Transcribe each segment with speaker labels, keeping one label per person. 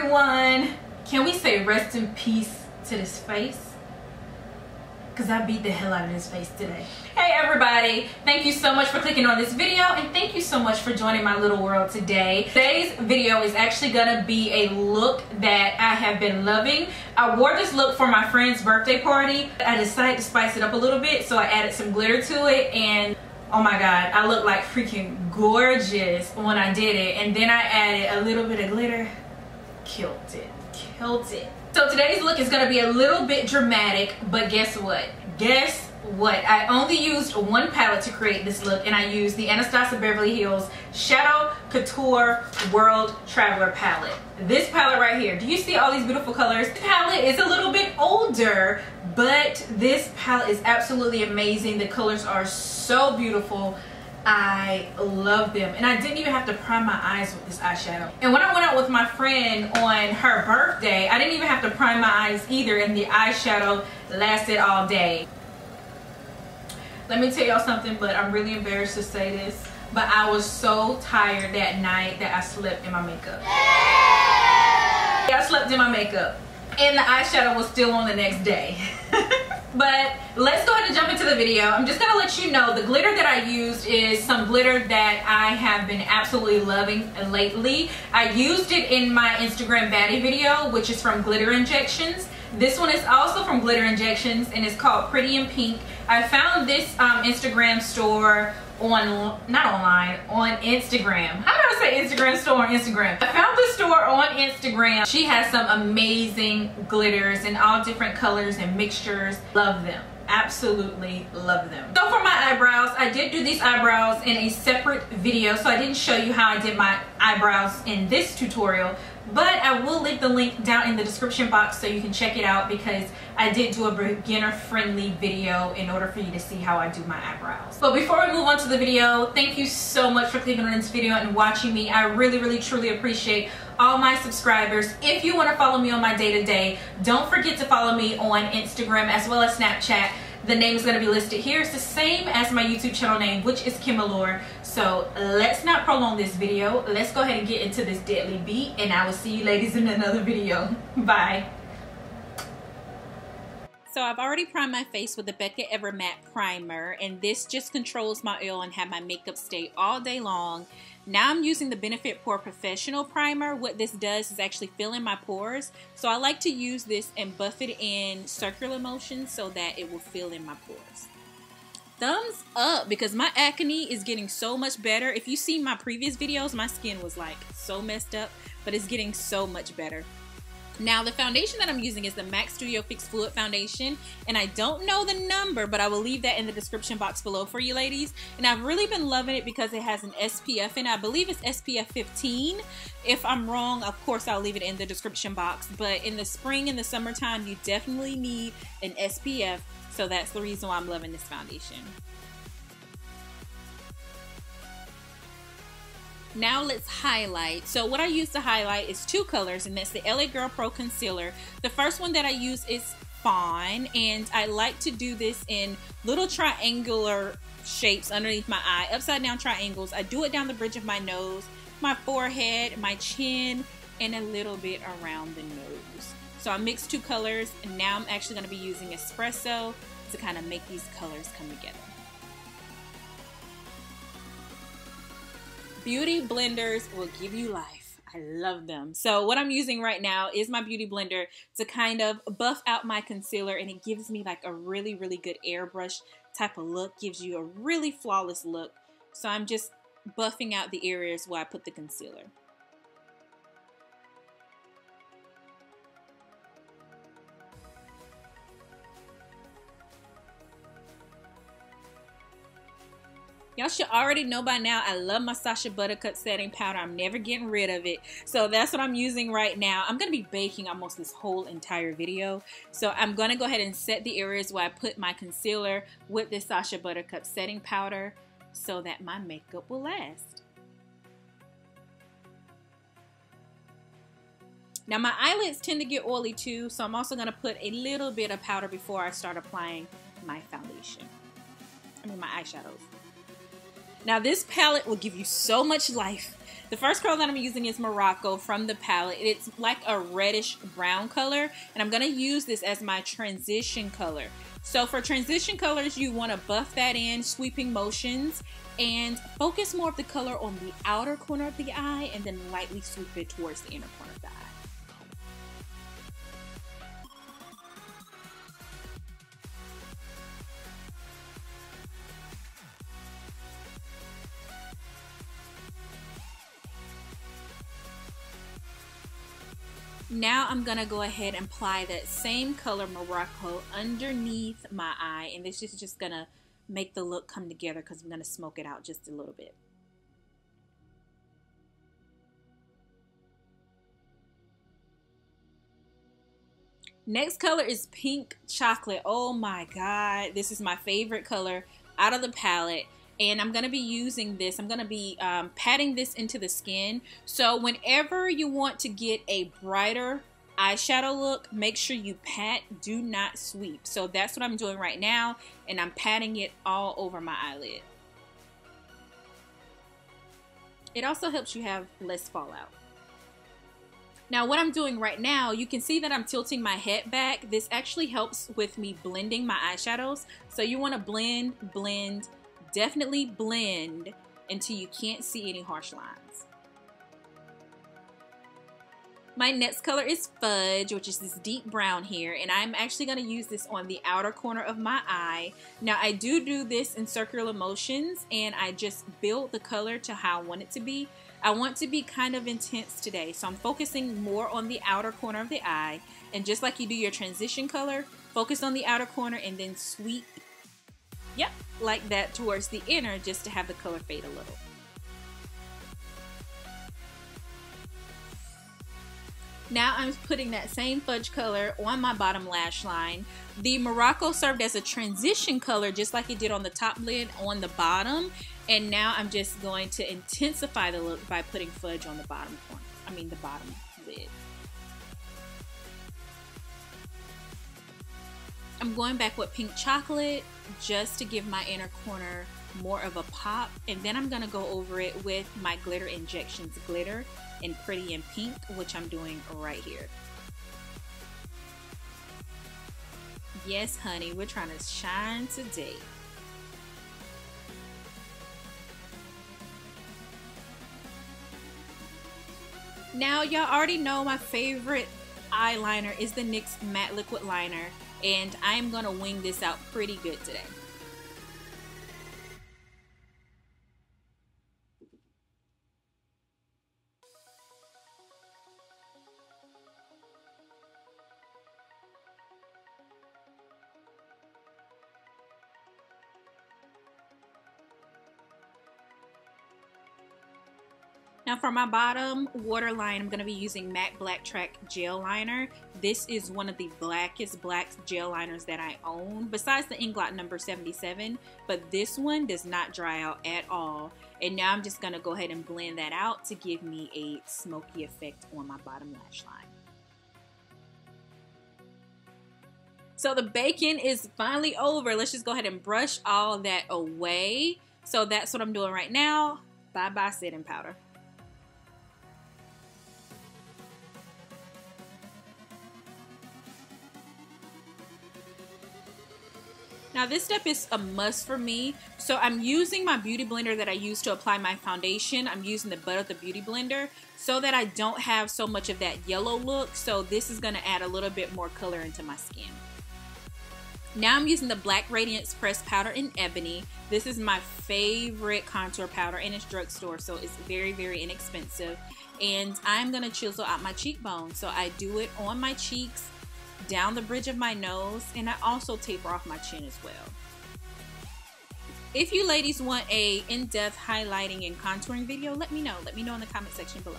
Speaker 1: everyone. Can we say rest in peace to this face? Because I beat the hell out of this face today. Hey everybody, thank you so much for clicking on this video, and thank you so much for joining my little world today. Today's video is actually gonna be a look that I have been loving. I wore this look for my friend's birthday party. I decided to spice it up a little bit, so I added some glitter to it, and oh my god, I look like freaking gorgeous when I did it. And then I added a little bit of glitter. Killed it. So today's look is gonna be a little bit dramatic, but guess what? I only used one palette to create this look, and I used the Anastasia Beverly Hills Shadow Couture World Traveler palette. This palette right here, do you see all these beautiful colors? This palette is a little bit older, but this palette is absolutely amazing. The colors are so beautiful. I love them, and I didn't even have to prime my eyes with this eyeshadow. And when I went out with my friend on her birthday, I didn't even have to prime my eyes either, and the eyeshadow lasted all day. Let me tell y'all something, but I'm really embarrassed to say this, but I was so tired that night that I slept in my makeup. I slept in my makeup, and the eyeshadow was still on the next day. But let's go ahead and jump into the video. I'm just gonna let you know the glitter that I used is some glitter that I have been absolutely loving lately. I used it in my Instagram baddie video, which is from Glitter Injections. This one is also from Glitter Injections, and it's called Pretty in Pink. I found this Instagram store on Instagram. How do I say Instagram store on Instagram? I found the store on Instagram. She has some amazing glitters in all different colors and mixtures. Love them. Absolutely love them. So for my eyebrows, I did do these eyebrows in a separate video, so I didn't show you how I did my eyebrows in this tutorial, but I will leave the link down in the description box so you can check it out, because I did do a beginner friendly video in order for you to see how I do my eyebrows. But before we move on to the video, thank you so much for clicking on this video and watching me. I really truly appreciate all my subscribers. If you want to follow me on my day-to-day, don't forget to follow me on Instagram as well as Snapchat. The name is going to be listed here. It's the same as my YouTube channel name, which is Kim Allure. So let's not prolong this video. Let's go ahead and get into this deadly beat, and I will see you ladies in another video. Bye. So I've already primed my face with the Becca Ever Matte Primer, and this just controls my oil and have my makeup stay all day long. Now I'm using the Benefit Pore Professional Primer. What this does is actually fill in my pores. So I like to use this and buff it in circular motion so that it will fill in my pores. Thumbs up, because my acne is getting so much better. If you see my previous videos, my skin was like so messed up, but it's getting so much better. Now the foundation that I'm using is the MAC Studio Fix Fluid Foundation, and I don't know the number, but I will leave that in the description box below for you ladies. And I've really been loving it because it has an SPF in it. I believe it's SPF 15. If I'm wrong, of course I'll leave it in the description box, but in the spring and the summertime you definitely need an SPF, so that's the reason why I'm loving this foundation. Now let's highlight. So what I use to highlight is two colors, and that's the LA Girl Pro Concealer. The first one that I use is Fawn, and I like to do this in little triangular shapes underneath my eye, upside down triangles. I do it down the bridge of my nose, my forehead, my chin, and a little bit around the nose. So I mixed two colors, and now I'm actually going to be using espresso to kind of make these colors come together. Beauty blenders will give you life. I love them. So what I'm using right now is my beauty blender to kind of buff out my concealer, and it gives me like a really good airbrush type of look, gives you a really flawless look. So I'm just buffing out the areas where I put the concealer. Y'all should already know by now, I love my Sacha Buttercup setting powder. I'm never getting rid of it. So that's what I'm using right now. I'm going to be baking almost this whole entire video. So I'm going to go ahead and set the areas where I put my concealer with this Sacha Buttercup setting powder so that my makeup will last. Now my eyelids tend to get oily too, so I'm also going to put a little bit of powder before I start applying my foundation. My eyeshadows. Now this palette will give you so much life. The first color that I'm using is Morocco from the palette. It's like a reddish brown color, and I'm going to use this as my transition color. So for transition colors, you want to buff that in, sweeping motions, and focus more of the color on the outer corner of the eye, and then lightly sweep it towards the inner corner of the eye. Now I'm going to go ahead and apply that same color Morocco underneath my eye, and this is just going to make the look come together because I'm going to smoke it out just a little bit. Next color is Pink Chocolate. Oh my god, this is my favorite color out of the palette. And I'm going to be using this. I'm going to be patting this into the skin. So whenever you want to get a brighter eyeshadow look, make sure you pat, do not sweep. So that's what I'm doing right now. And I'm patting it all over my eyelid. It also helps you have less fallout. Now what I'm doing right now, you can see that I'm tilting my head back. This actually helps with me blending my eyeshadows. So you want to blend, blend, definitely blend until you can't see any harsh lines. My next color is Fudge, which is this deep brown here, and I'm actually going to use this on the outer corner of my eye. Now I do this in circular motions, and I just build the color to how I want it to be. I want to be kind of intense today, so I'm focusing more on the outer corner of the eye, and just like you do your transition color, focus on the outer corner and then sweep, yep, like that towards the inner, just to have the color fade a little. Now I'm putting that same fudge color on my bottom lash line. The Morocco served as a transition color just like it did on the top lid on the bottom. And now I'm just going to intensify the look by putting fudge on the bottom corner. The bottom lid. I'm going back with Pink Chocolate just to give my inner corner more of a pop, and then I'm gonna go over it with my Glitter Injections glitter in Pretty in Pink, which I'm doing right here. Yes, honey, we're trying to shine today. Now, y'all already know my favorite eyeliner is the NYX Matte Liquid Liner, and I'm gonna wing this out pretty good today. Now for my bottom waterline, I'm going to be using MAC Black Track Gel Liner. This is one of the blackest black gel liners that I own, besides the Inglot number 77, but this one does not dry out at all. And now I'm just going to go ahead and blend that out to give me a smoky effect on my bottom lash line. So the baking is finally over. Let's just go ahead and brush all that away. So that's what I'm doing right now. Bye-bye setting powder. Now this step is a must for me. So I'm using my beauty blender that I use to apply my foundation. I'm using the butt of the beauty blender so that I don't have so much of that yellow look. So this is going to add a little bit more color into my skin. Now I'm using the Black Radiance Pressed Powder in Ebony. This is my favorite contour powder, and it's drugstore, so it's very, very inexpensive. And I'm going to chisel out my cheekbone. So I do it on my cheeks, down the bridge of my nose, and I also taper off my chin as well. If you ladies want a in-depth highlighting and contouring video, let me know. Let me know in the comment section below.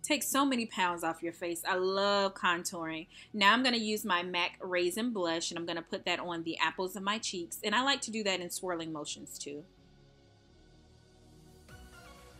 Speaker 1: Takes so many pounds off your face. I love contouring. Now I'm going to use my MAC Raisin Blush, and I'm going to put that on the apples of my cheeks, and I like to do that in swirling motions too.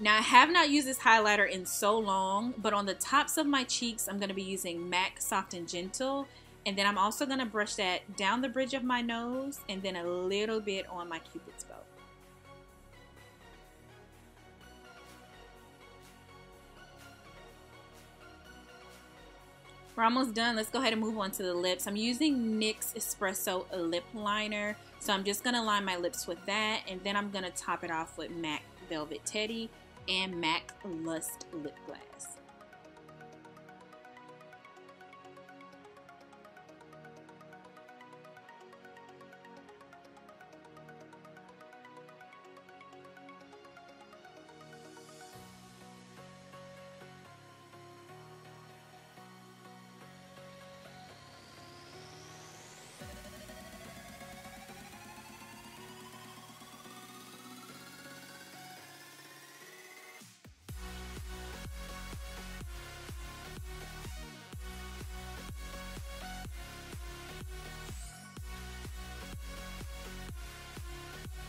Speaker 1: Now I have not used this highlighter in so long, but on the tops of my cheeks I'm going to be using MAC Soft and Gentle, And then I'm also going to brush that down the bridge of my nose and then a little bit on my Cupid's bow. We're almost done. Let's go ahead and move on to the lips. I'm using NYX Espresso lip liner. So I'm just going to line my lips with that. And then I'm going to top it off with MAC Velvet Teddy and MAC Lust Lip Glass.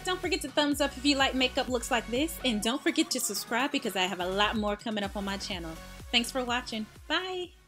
Speaker 1: Don't forget to thumbs up if you like makeup looks like this, and don't forget to subscribe because I have a lot more coming up on my channel. Thanks for watching. Bye!